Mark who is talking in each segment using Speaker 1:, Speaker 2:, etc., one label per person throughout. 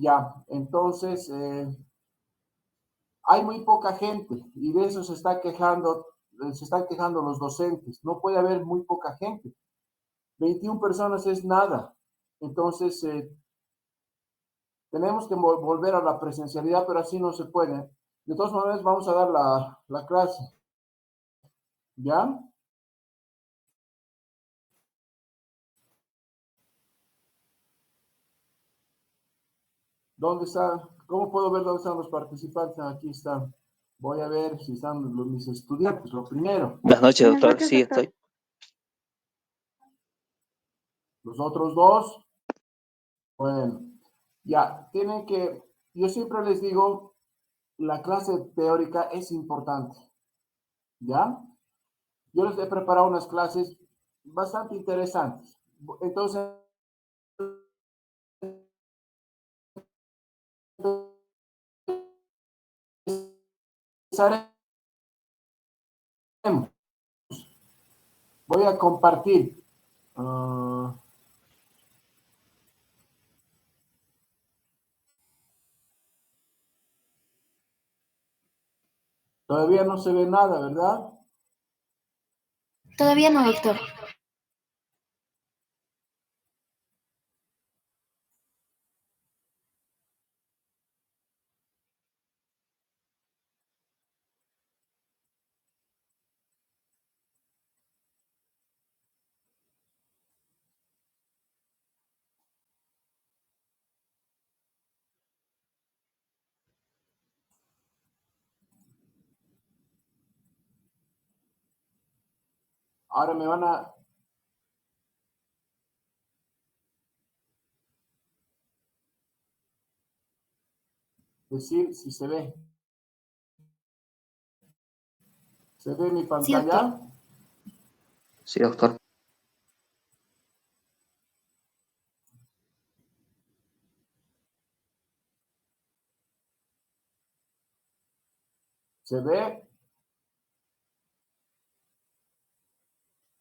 Speaker 1: Ya, entonces hay muy poca gente y de eso se están quejando los docentes. No puede haber muy poca gente. 21 personas es nada. Entonces, tenemos que volver a la presencialidad, pero así no se puede. De todas maneras, vamos a dar la clase. ¿Ya? ¿Dónde está? ¿Cómo puedo ver dónde están los participantes? Aquí están. Voy a ver si están mis estudiantes, lo primero.
Speaker 2: Buenas noches,
Speaker 3: Buenas
Speaker 2: doctor.
Speaker 3: noches,
Speaker 2: Sí,
Speaker 3: doctor.
Speaker 2: estoy.
Speaker 1: Los otros dos, bueno, ya, yo siempre les digo, la clase teórica es importante, ¿ya? Yo les he preparado unas clases bastante interesantes. Entonces, empezaremos. Voy a compartir. Todavía no se ve nada, ¿verdad?
Speaker 3: Todavía no, doctor.
Speaker 1: Ahora me van a decir si se ve. ¿Se ve mi
Speaker 3: Sí,
Speaker 1: pantalla?
Speaker 3: doctor.
Speaker 2: Sí, doctor.
Speaker 1: ¿Se ve?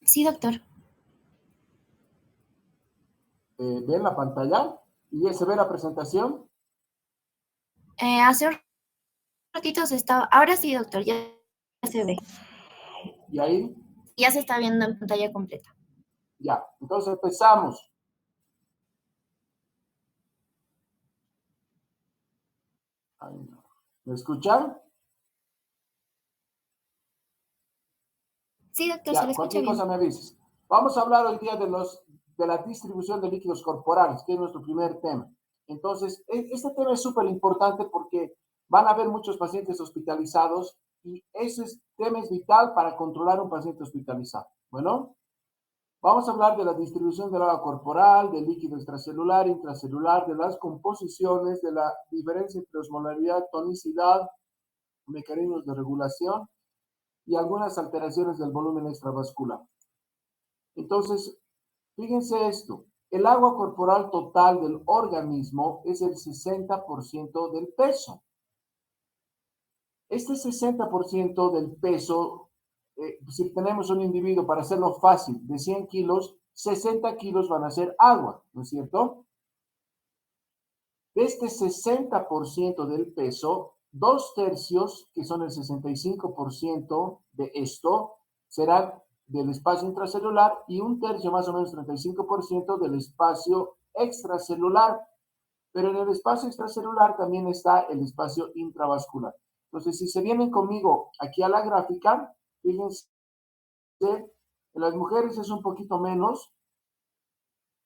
Speaker 3: Sí, doctor.
Speaker 1: ¿Ven la pantalla? ¿Y se ve la presentación?
Speaker 3: Hace un ratito se estaba... Ahora sí, doctor, ya se ve.
Speaker 1: ¿Y ahí?
Speaker 3: Ya se está viendo en pantalla completa.
Speaker 1: Ya. Entonces empezamos. Ay, no. ¿Me escuchan?
Speaker 3: Sí, doctor, se
Speaker 1: Ya,
Speaker 3: le escucha
Speaker 1: cualquier
Speaker 3: bien.
Speaker 1: cosa me dices. Vamos a hablar hoy día de la distribución de líquidos corporales, que es nuestro primer tema. Entonces, este tema es súper importante porque van a haber muchos pacientes hospitalizados y tema es vital para controlar un paciente hospitalizado. Bueno, vamos a hablar de la distribución del agua corporal, del líquido extracelular, intracelular, de las composiciones, de la diferencia entre osmolaridad, tonicidad, mecanismos de regulación y algunas alteraciones del volumen extravascular. Entonces, fíjense esto, el agua corporal total del organismo es el 60% del peso. Este 60% del peso, si tenemos un individuo, para hacerlo fácil, de 100 kilos, 60 kilos van a ser agua, ¿no es cierto? De este 60% del peso, 2/3, que son el 65% de esto, serán del espacio intracelular y 1/3, más o menos 35%, del espacio extracelular. Pero en el espacio extracelular también está el espacio intravascular. Entonces, si se vienen conmigo aquí a la gráfica, fíjense, en las mujeres es un poquito menos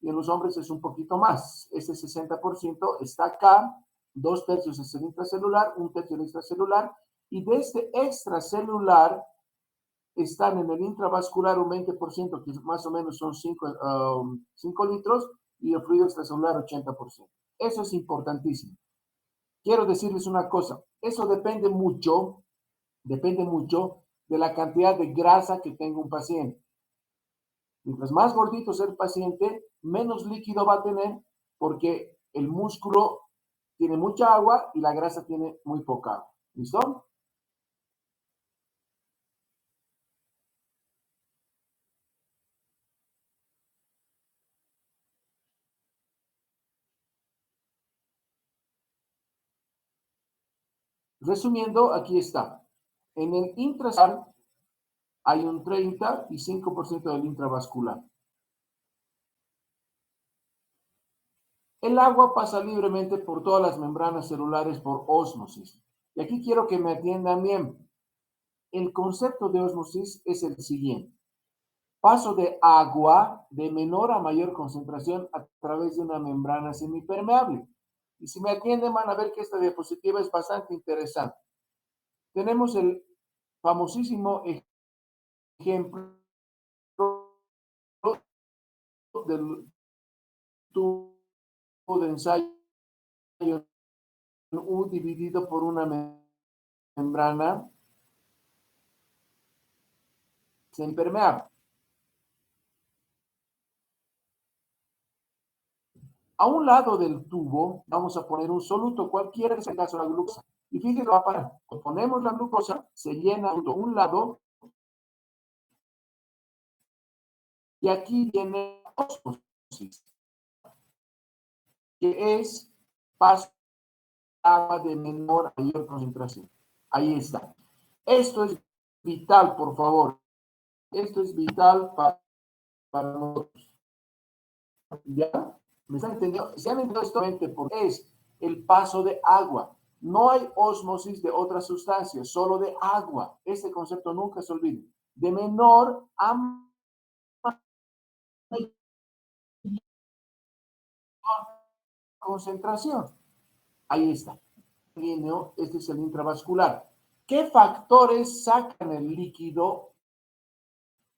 Speaker 1: y en los hombres es un poquito más. Este 60% está acá, 2/3 es el intracelular, 1/3 el extracelular, y de este extracelular están en el intravascular un 20%, que más o menos son 5 litros, y el fluido extracelular 80%. Eso es importantísimo. Quiero decirles una cosa, eso depende mucho de la cantidad de grasa que tenga un paciente. Mientras más gordito sea el paciente, menos líquido va a tener porque el músculo tiene mucha agua y la grasa tiene muy poca agua. ¿Listo? Resumiendo, aquí está. En el intrasal hay un 35% del intravascular. El agua pasa libremente por todas las membranas celulares por ósmosis. Y aquí quiero que me atiendan bien. El concepto de ósmosis es el siguiente. Paso de agua de menor a mayor concentración a través de una membrana semipermeable. Y si me atienden van a ver que esta diapositiva es bastante interesante. Tenemos el famosísimo ejemplo del tubo de ensayo U dividido por una membrana semipermeable. A un lado del tubo vamos a poner un soluto, cualquiera, en este caso la glucosa. Y fíjense, va a parar. Cuando ponemos la glucosa, se llena un lado y aquí viene ósmosis, que es paso de agua de menor a mayor concentración. Ahí está. Esto es vital, por favor. Esto es vital para nosotros. ¿Ya? ¿Me están entendiendo? ¿Se han entendido esto? Porque es el paso de agua. No hay ósmosis de otras sustancias, solo de agua. Este concepto nunca se olvide. De menor a mayor concentración. Ahí está. Este es el intravascular. ¿Qué factores sacan el líquido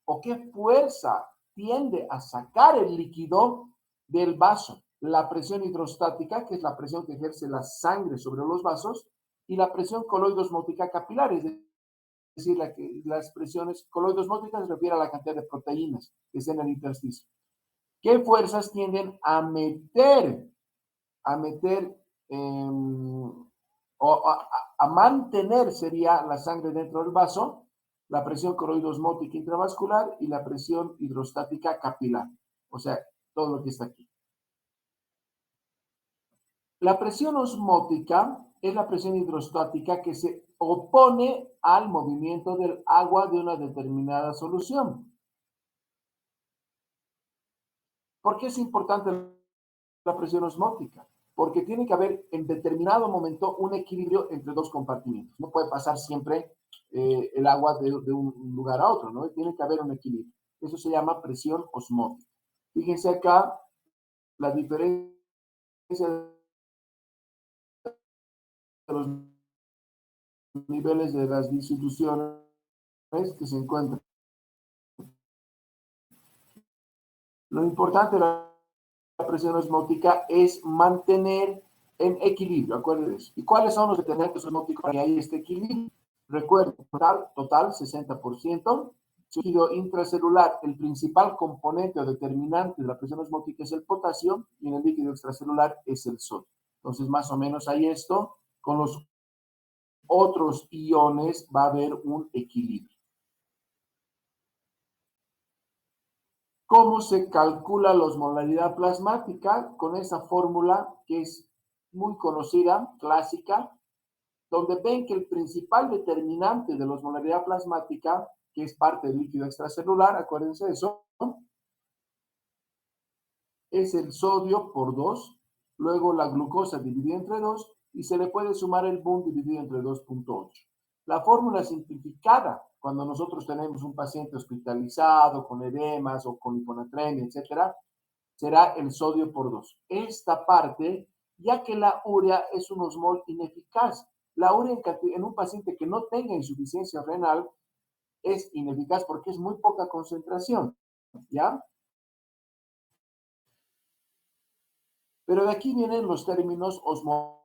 Speaker 1: o qué fuerza tiende a sacar el líquido del vaso? La presión hidrostática, que es la presión que ejerce la sangre sobre los vasos, y la presión coloidosmótica capilar, es decir, las presiones coloidosmóticas se refiere a la cantidad de proteínas que están en el intersticio. ¿Qué fuerzas tienden a meter a mantener, sería la sangre dentro del vaso? La presión coloidosmótica intravascular y la presión hidrostática capilar, o sea, todo lo que está aquí. La presión osmótica es la presión hidrostática que se opone al movimiento del agua de una determinada solución. ¿Por qué es importante la presión osmótica? Porque tiene que haber en determinado momento un equilibrio entre dos compartimientos. No puede pasar siempre el agua de un lugar a otro, ¿no? Tiene que haber un equilibrio. Eso se llama presión osmótica. Fíjense acá la diferencia de los niveles de las distribuciones que se encuentran. Lo importante de la presión osmótica es mantener en equilibrio, acuérdense. ¿Y cuáles son los determinantes osmóticos para que haya este equilibrio? Recuerden, total 60%. Líquido intracelular, el principal componente o determinante de la presión osmótica es el potasio y en el líquido extracelular es el sodio. Entonces, más o menos hay esto. Con los otros iones va a haber un equilibrio. ¿Cómo se calcula la osmolaridad plasmática? Con esa fórmula que es muy conocida, clásica, donde ven que el principal determinante de la osmolaridad plasmática, que es parte del líquido extracelular, acuérdense de eso, es el sodio por 2, luego la glucosa dividida entre 2 y se le puede sumar el BUN dividido entre 2.8. La fórmula simplificada, cuando nosotros tenemos un paciente hospitalizado con edemas o con hiponatremia, etcétera, será el sodio por 2. Esta parte, ya que la urea es un osmol ineficaz. La urea en un paciente que no tenga insuficiencia renal es ineficaz porque es muy poca concentración, ¿ya? Pero de aquí vienen los términos osmolaridad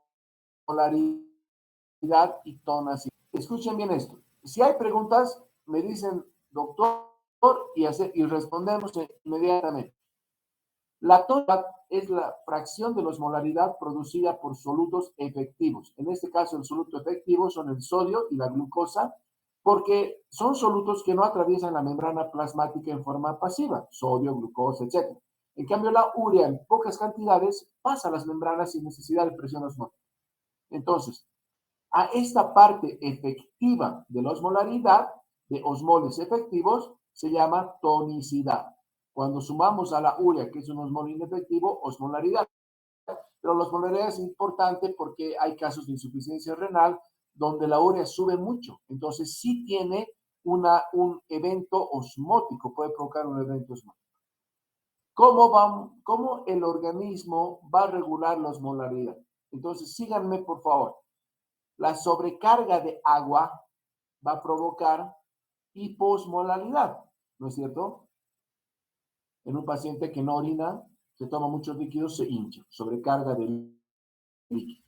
Speaker 1: y tonacidad. Escuchen bien esto. Si hay preguntas, me dicen, doctor, y respondemos inmediatamente. La tonalidad es la fracción de la osmolaridad producida por solutos efectivos. En este caso, el soluto efectivo son el sodio y la glucosa, porque son solutos que no atraviesan la membrana plasmática en forma pasiva, sodio, glucosa, etc. En cambio, la urea en pocas cantidades pasa a las membranas sin necesidad de presión osmótica. Entonces, A esta parte efectiva de la osmolaridad, de osmoles efectivos, se llama tonicidad. Cuando sumamos a la urea, que es un osmol inefectivo, osmolaridad. Pero la osmolaridad es importante porque hay casos de insuficiencia renal donde la urea sube mucho. Entonces sí tiene un evento osmótico, puede provocar un evento osmótico. ¿Cómo el organismo va a regular la osmolaridad? Entonces síganme por favor. La sobrecarga de agua va a provocar hiposmolaridad, ¿no es cierto? En un paciente que no orina, se toma muchos líquidos, se hincha, sobrecarga de líquidos.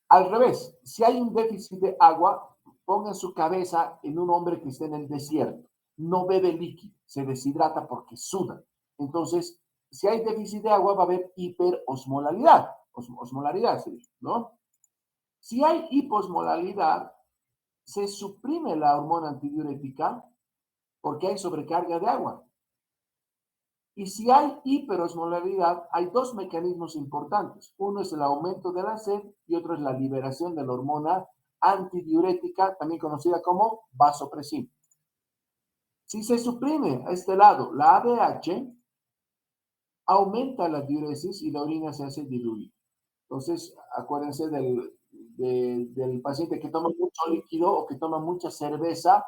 Speaker 1: Al revés, si hay un déficit de agua, pongan su cabeza en un hombre que esté en el desierto, no bebe líquido, se deshidrata porque suda. Entonces, si hay déficit de agua, va a haber hiperosmolaridad, osmolaridad, ¿no? Si hay hiposmolaridad, se suprime la hormona antidiurética porque hay sobrecarga de agua. Y si hay hiperosmolaridad, hay dos mecanismos importantes. Uno es el aumento de la sed y otro es la liberación de la hormona antidiurética, también conocida como vasopresina. Si se suprime a este lado la ADH, aumenta la diuresis y la orina se hace diluir. Entonces, acuérdense del paciente que toma mucho líquido o que toma mucha cerveza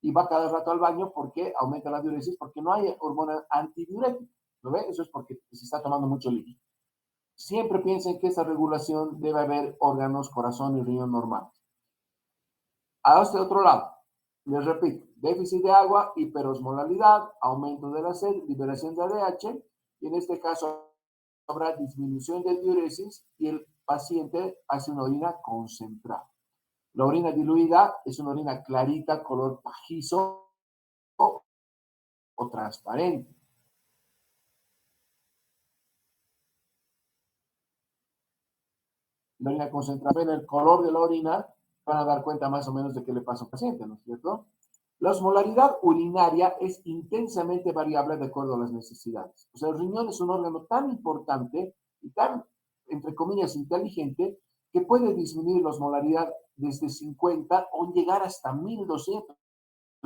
Speaker 1: y va cada rato al baño porque aumenta la diuresis, porque no hay hormona antidiurética. ¿Lo ven? Eso es porque se está tomando mucho líquido. Siempre piensen que esta regulación debe haber órganos, corazón y riñón normales. A este otro lado, les repito, déficit de agua, hiperosmolalidad, aumento de la sed, liberación de ADH, y en este caso habrá disminución de diuresis y el paciente hace una orina concentrada. La orina diluida es una orina clarita, color pajizo o transparente. La orina concentrada en el color de la orina, van a dar cuenta más o menos de qué le pasa al paciente, ¿no es cierto? La osmolaridad urinaria es intensamente variable de acuerdo a las necesidades. O sea, el riñón es un órgano tan importante y tan, entre comillas, inteligente, que puede disminuir la osmolaridad desde 50 o llegar hasta 1200.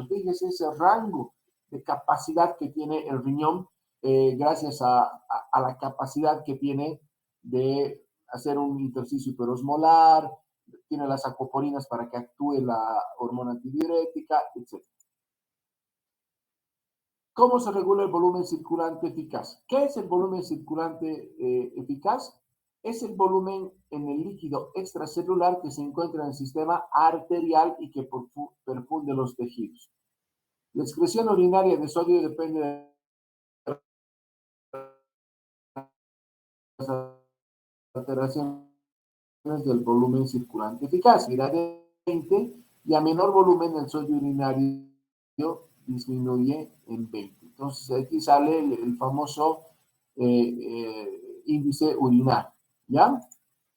Speaker 1: Fíjese ese rango de capacidad que tiene el riñón gracias a la capacidad que tiene de hacer un intersticio hiperosmolar, tiene las acoporinas para que actúe la hormona antidiurética, etc. ¿Cómo se regula el volumen circulante eficaz? ¿Qué es el volumen circulante eficaz? Es el volumen en el líquido extracelular que se encuentra en el sistema arterial y que perfunde los tejidos. La excreción urinaria de sodio depende de las alteraciones del volumen circulante eficaz. Irá de 20 y a menor volumen el sodio urinario disminuye en 20. Entonces aquí sale el famoso índice urinario, ¿ya?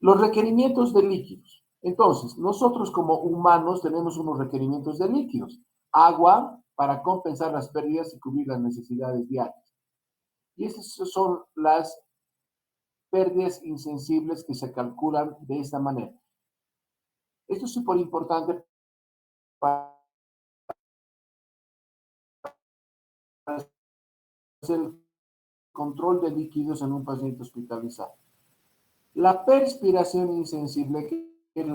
Speaker 1: Los requerimientos de líquidos. Entonces, nosotros como humanos tenemos unos requerimientos de líquidos. Agua para compensar las pérdidas y cubrir las necesidades diarias. Y estas son las pérdidas insensibles que se calculan de esta manera. Esto es súper importante para el control de líquidos en un paciente hospitalizado. La perspiración insensible, que es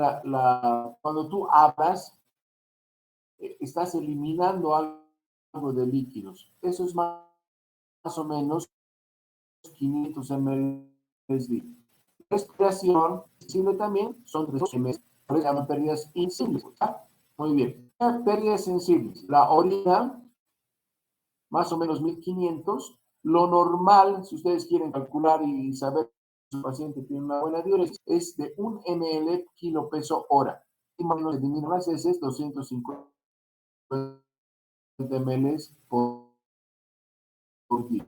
Speaker 1: cuando tú hablas, estás eliminando algo de líquidos. Eso es más o menos 500 ml de líquido. Respiración sensible también son 3 ml. Por eso se llaman pérdidas insensibles. Muy bien. Pérdidas sensibles. La orina, más o menos 1500. Lo normal, si ustedes quieren calcular y saber si su paciente tiene una buena diuresis, es de 1 ml kilo peso hora. Y más o menos eliminan las heces, 250 ml por día.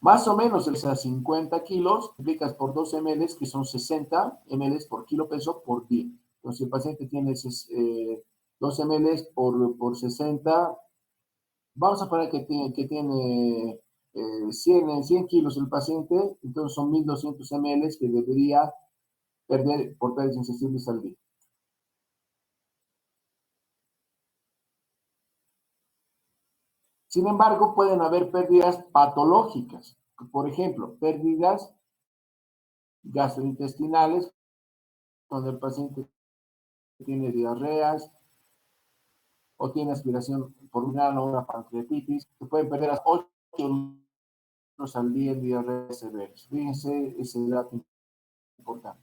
Speaker 1: Más o menos el 50 kilos, multiplicas por 2 ml, que son 60 ml por kilo peso por día. Entonces, si el paciente tiene 2 ml por 60, vamos a poner que tiene 100 kilos el paciente, entonces son 1.200 ml que debería perder por pérdidas insensibles al día. Sin embargo, pueden haber pérdidas patológicas, por ejemplo, pérdidas gastrointestinales, cuando el paciente tiene diarreas o tiene aspiración por o una pancreatitis, se pueden perder hasta 8 litros al día en diarreas severas. Fíjense ese dato importante.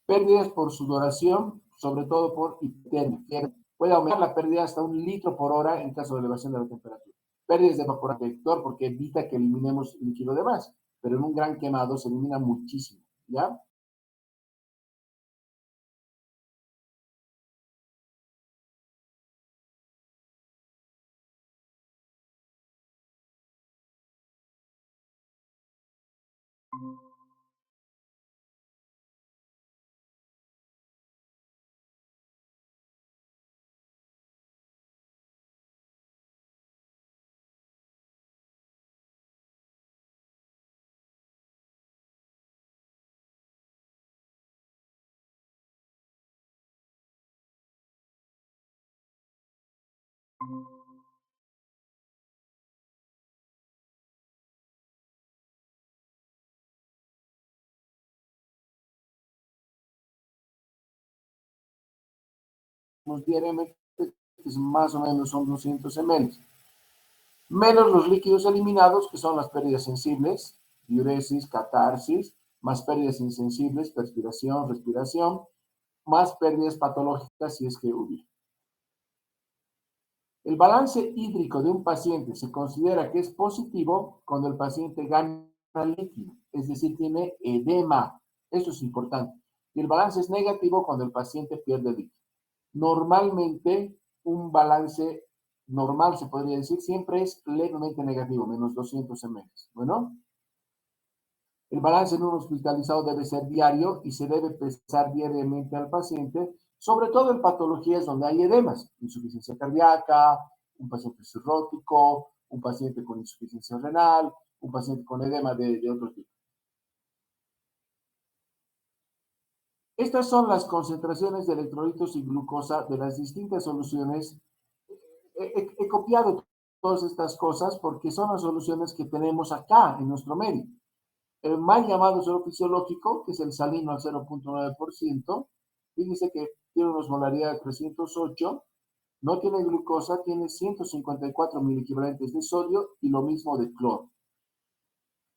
Speaker 1: Pérdidas por sudoración, sobre todo por hipotermia. Puede aumentar la pérdida hasta 1 litro por hora en caso de elevación de la temperatura. Pérdidas de vapor protector porque evita que eliminemos líquido de más, pero en un gran quemado se elimina muchísimo, ¿ya? Diariamente, que más o menos son 200 ml. Menos los líquidos eliminados, que son las pérdidas sensibles, diuresis, catarsis, más pérdidas insensibles, perspiración, respiración, más pérdidas patológicas si es que hubiera. El balance hídrico de un paciente se considera que es positivo cuando el paciente gana líquido, es decir, tiene edema. Eso es importante. Y el balance es negativo cuando el paciente pierde líquido. Normalmente, un balance normal, se podría decir, siempre es levemente negativo, menos 200 ml. Bueno, el balance en un hospitalizado debe ser diario y se debe pesar diariamente al paciente, sobre todo en patologías donde hay edemas, insuficiencia cardíaca, un paciente cirrótico, un paciente con insuficiencia renal, un paciente con edema de otro tipo. Estas son las concentraciones de electrolitos y glucosa de las distintas soluciones. He copiado todas estas cosas porque son las soluciones que tenemos acá en nuestro medio. El mal llamado suero fisiológico, que es el salino al 0.9%, fíjense que tiene una osmolaridad de 308, no tiene glucosa, tiene 154 miliequivalentes de sodio y lo mismo de cloro.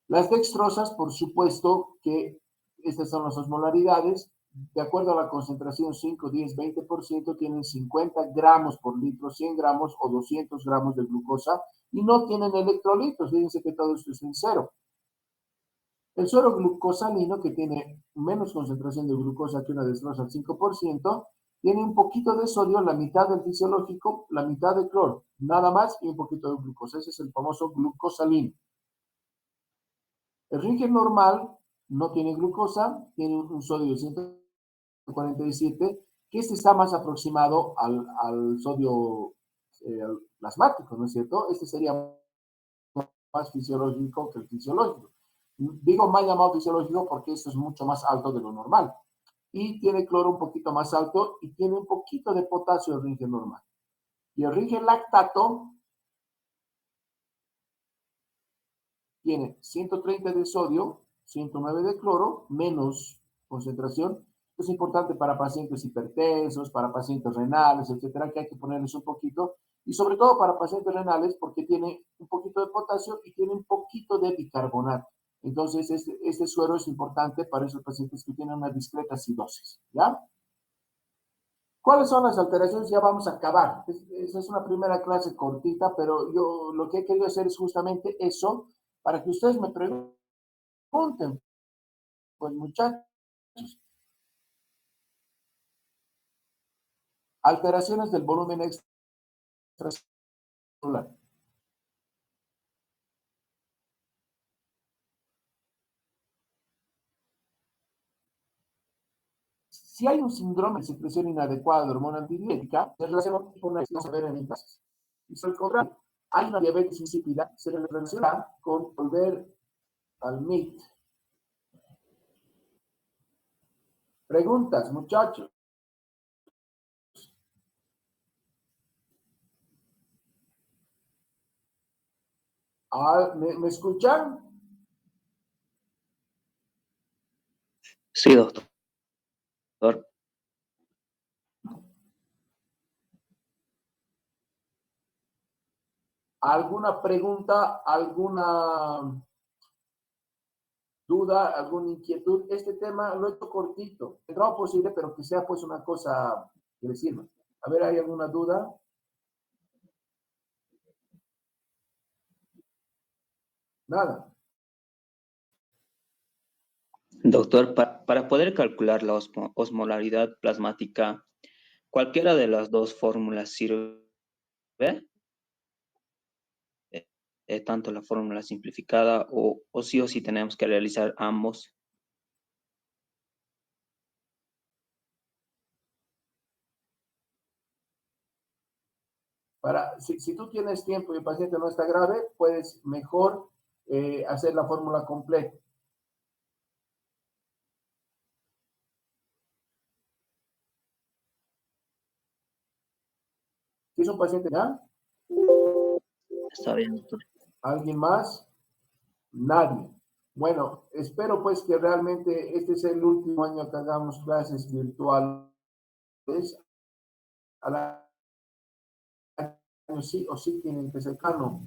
Speaker 1: Las dextrosas, por supuesto que estas son las osmolaridades, de acuerdo a la concentración 5, 10, 20%, tienen 50 gramos por litro, 100 gramos o 200 gramos de glucosa y no tienen electrolitos. Fíjense que todo esto es en cero. El suero glucosalino, que tiene menos concentración de glucosa que una dextrosa al 5%, tiene un poquito de sodio, la mitad del fisiológico, la mitad de cloro, nada más y un poquito de glucosa. Ese es el famoso glucosalino. El Ringer normal no tiene glucosa, tiene un sodio de 147, que este está más aproximado al sodio plasmático, ¿no es cierto? Este sería más fisiológico que el fisiológico. Digo mal llamado fisiológico porque esto es mucho más alto de lo normal. Y tiene cloro un poquito más alto y tiene un poquito de potasio el Ringer normal. Y el Ringer lactato tiene 130 de sodio, 109 de cloro, menos concentración. Es importante para pacientes hipertensos, para pacientes renales, etcétera, que hay que ponerles un poquito. Y sobre todo para pacientes renales porque tiene un poquito de potasio y tiene un poquito de bicarbonato. Entonces, este suero es importante para esos pacientes que tienen una discreta acidosis, ¿ya? ¿Cuáles son las alteraciones? Ya vamos a acabar. Esa es una primera clase cortita, pero yo lo que he querido hacer es justamente eso, para que ustedes me pregunten, pues muchachos, alteraciones del volumen extracelular. Si hay un síndrome de secreción inadecuada de hormona antidiurética, se relaciona con una severa en enlaces. Y al contrario, hay una diabetes insípida, se relaciona con volver al MIT. Preguntas, muchachos. ¿Me escuchan?
Speaker 2: Sí, doctor.
Speaker 1: ¿Alguna pregunta, alguna duda, alguna inquietud? Este tema lo he hecho cortito, en lo posible, pero que sea pues una cosa que le sirva. A ver, ¿hay alguna duda? Nada.
Speaker 2: Doctor, para poder calcular la osmolaridad plasmática, ¿cualquiera de las dos fórmulas sirve? Tanto la fórmula simplificada o sí tenemos que realizar ambos.
Speaker 1: Si tú tienes tiempo y el paciente no está grave, puedes mejor hacer la fórmula completa. Si es un paciente ya,
Speaker 2: Está bien, doctor.
Speaker 1: ¿alguien más? Nadie. Bueno, espero pues que realmente este es el último año que hagamos clases virtuales. Al año sí o sí tienen que ser cercano.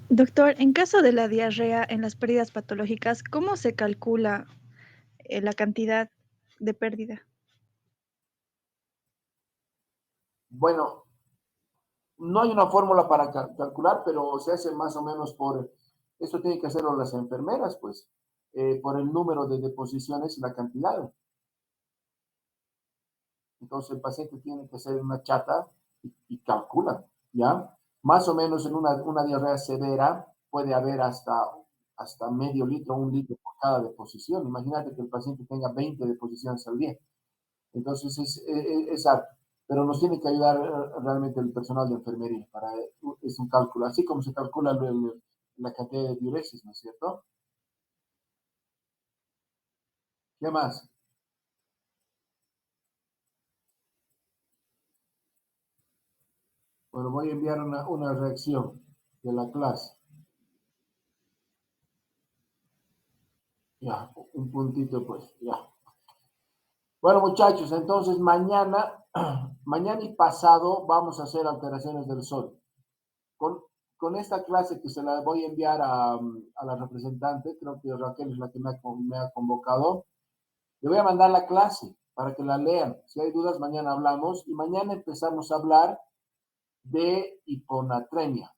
Speaker 4: Doctor, en caso de la diarrea en las pérdidas patológicas, ¿cómo se calcula la cantidad de pérdida?
Speaker 1: Bueno, no hay una fórmula para calcular, pero se hace más o menos esto tiene que hacerlo las enfermeras, pues, por el número de deposiciones y la cantidad. Entonces el paciente tiene que hacer una chata y calcula, ¿ya? Más o menos en una diarrea severa puede haber hasta medio litro, 1 litro por cada deposición. Imagínate que el paciente tenga 20 deposiciones al día. Entonces es harto. Pero nos tiene que ayudar realmente el personal de enfermería. Es un cálculo, así como se calcula la cantidad de diuresis, ¿no es cierto? ¿Qué más? Bueno, voy a enviar una reacción de la clase. Ya, un puntito pues, ya. Bueno, muchachos, entonces mañana y pasado vamos a hacer alteraciones del sol. Con esta clase que se la voy a enviar a la representante, creo que Raquel es la que me ha convocado, le voy a mandar la clase para que la lean. Si hay dudas, mañana hablamos y mañana empezamos a hablar de hiponatremia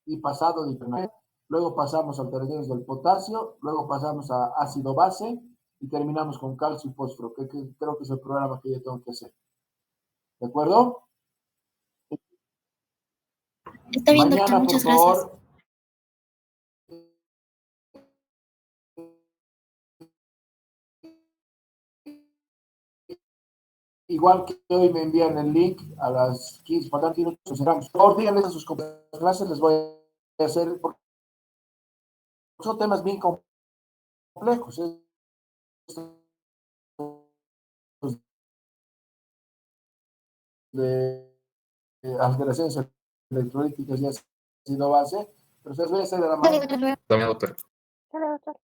Speaker 1: y pasado de hiponatremia. Luego pasamos a alteraciones del potasio, luego pasamos a ácido base y terminamos con calcio y fósforo, que creo que es el programa que yo tengo que hacer. ¿De acuerdo?
Speaker 3: Está bien,
Speaker 1: Mañana,
Speaker 3: doctor, muchas
Speaker 1: por favor,
Speaker 3: gracias.
Speaker 1: igual que hoy me envían el link a las 15, faltan 15 minutos, cerramos. Por favor, díganles a sus clases, les voy a hacer, porque son temas bien complejos. De alteraciones electrolíticas ya ha sido base, pero se les voy a hacer de la mano.
Speaker 3: Hasta luego.
Speaker 5: También, doctor.
Speaker 4: Hasta luego, doctor.